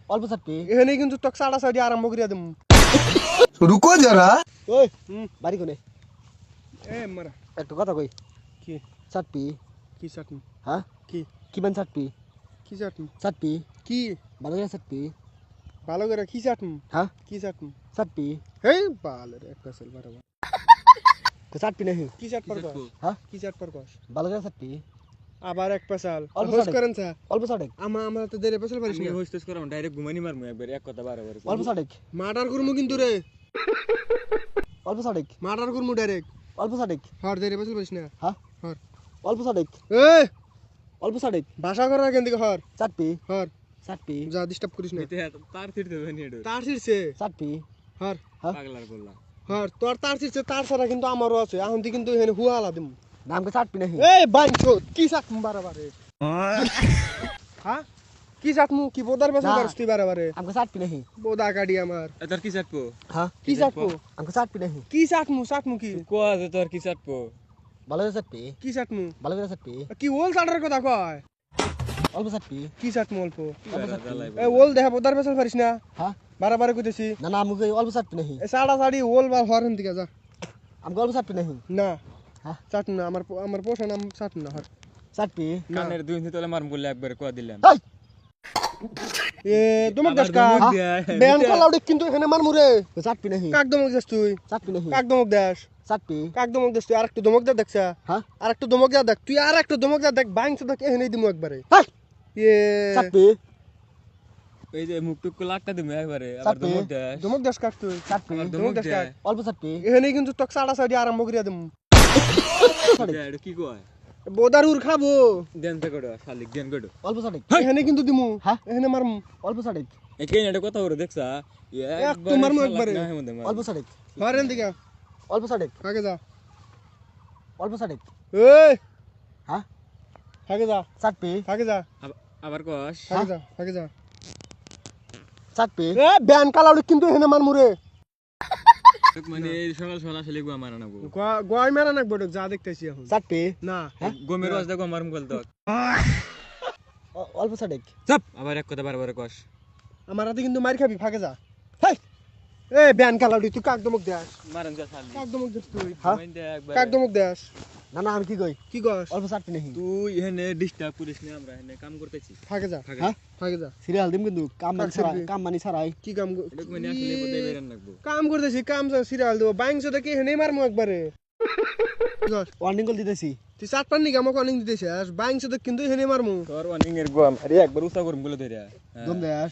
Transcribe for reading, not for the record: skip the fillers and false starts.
অল্প চাটপি এখানে কিন্তু তোকে সাড়া সাড়ি আরম্ভ করিয়া দেবো। रुको जरा। ওই বাড়ি কোনে এ মারা একটু কথা কই কি চাটপি কি চাটনি হ্যাঁ কি কিমান চাটপি কি চাটনি চাটপি কি ভালো করে চাটপি ভালো করে কি চাটনি হ্যাঁ কি চাটনি চাটপি হেই ভালো রে একটা সেল বারবার তো চাটপি নাহি কি চাট পর কস হ্যাঁ কি চাট পর কস ভালো করে চাটপি আবার এক পেশাল অল্প হোস চাটেক। করেন স্যার অল্প চাটেক আমরা তো দেরে পেশাল পারিস আমি না হোস্টেস করাম ডাইরেক্ট ঘুমানি মারমু একবার এক কথা বারবার অল্প চাটেক মার্ডার করমু কিন্তু রে অল্প চাটেক মার্ডার করমু ডাইরেক্ট অল্প চাটেক হর দেরে পেশাল পারিস না হ্যাঁ হর অল্প চাটেক এই অল্প চাটেক ভাষা করার কেন দিকে হর চাটপি হর চাটপি যা ডিস্টার্ব করিস না তার ফিরতে হবে নিয়ে তার ছিড়ছে চাটপি হর পাগলার করলা হর তোর তার ছিড়ছে তার ছাড়া কিন্তু আমারও আছে এখন তুই কিন্তু এখানে হুয়া আলা দিম নামকে চাটপি নাহি এই বাইছো কি চাট বারবারে হ্যাঁ কি চাটমু কি বোদার পেছাল না। পারিস তুই বারবারে আমকে চাটপি নাহি বোদা কাটি আমার তোর কি চাটবো হ্যাঁ কি চাটমু আমকে চাটপি নাহি কি চাটমু কি কোয়া যে তোর কি চাটবো ভালো করে চাটপি কি চাটমু ভালো করে চাটপি কি ওল চাটার কথা কয় অল্প চাটপি কি চাটমু অল্প জ্বালাইবো। এ ওল দেখা বোদার পেছাল পারিস না হ্যাঁ বারবারে কইতেছি না না আমকে অল্প চাটপি নাহি এ সাড়া সাড়ি ওল বা হর দিকে যা আমকে অল্প চাটপি নাহি না হ্যাঁ চাট না আমার পোষা নাম চাট না হর চাটপি না। কানের দুই ইঞ্চি তলে মারমু বলে একবার কোয়া দিলাম এই এ দমক দাস কা ধমক দেয়। ব্যান খালাউডে কিন্তু এখানে মারমু রে চাটপি নাহি কাক দমক দাস তুই চাটপি নাহি কাক দমক দাস চাটপি কাক দমক দাস তুই আরেকটু দমক দা দেখছা হ্যাঁ আরেকটু দমক দা দেখ তুই আরেকটু দমক দা দেখ বাইংছ দেখ এখানে দিমু একবারে এই এ চাটপি এই যে মুখ টুক লাগটা দিমু একবারে আবার চাটবি। ধমক দেয় দমক দাস কাক তুই চাটপি আবার দমক ধমক দাস দেয় কাক অল্প চাটপি এখানে কিন্তু তোকে সাড়া সাড়ি আরম্ভ করিয়া দিমু এটা কি কয় বোদারুর খাবো দেন থেকে কোডা শালিক দেন কোডা অল্প চাটেক এখানে কিন্তু দিমু হ্যাঁ? এখানে মারমু অল্প চাটেক এই কেন এটা কথা বলে দেখছা একটু মারমু একবারে। অল্প চাটেক হরেন দিকে অল্প চাটেক আগে যা অল্প চাটেক এই হ্যাঁ আগে যা চাটপি আগে যা আবার কস আগে যা আগে যা চাটপি এ ব্যান কালাউডে কিন্তু এখানে মারমু রে মানে এই সকাল সকাল আসলে গুয়া মারা না গো গয় মেরা নাক বড় যা দেখতেছি এখন চাটপি না গমের রস দেখো মারমু কল তো অল্প চাটেক চাপ আবার এক কথা বারবার কস আমার হাতে কিন্তু মার খাবি ফাঁকে যা হেই এ ব্যান কালাউডি তুই কাক দমক দেস মারেন যা শালিক কাক দমক দেস তুই হ্যাঁ? মাইন দে একবার কাক দমক দেস না না আমি কি কই কি গস অল্প চাটপি নাহি তুই এখানে ডিস্টার্ব করিস না আমরা এখানে কাম করতেছি ফাঁকে যা ফাঁকে হ্যাঁ? ফাঁকে যা সিরিয়াল দিম কিন্তু কাম মানি কাক ছাড়া ছাড়বি। কাম মানি ছাড়াই কি কাম এটা মানে আসলে বোধহয় বেরান লাগবো কাম করতেছি কাম সিরিয়াল দেবো বাইং সাথে কি এখানে মারমু একবারে গস ওয়ার্নিং কল দিতেছি তুই চাট পাননি কি আমাকে অনেক দিতেছিস বাইং সাথে কিন্তু এখানে মারমু তোর ওয়ার্নিং এর গুয়া আরে একবার উসা করম বলে ধরিয়া দম দেস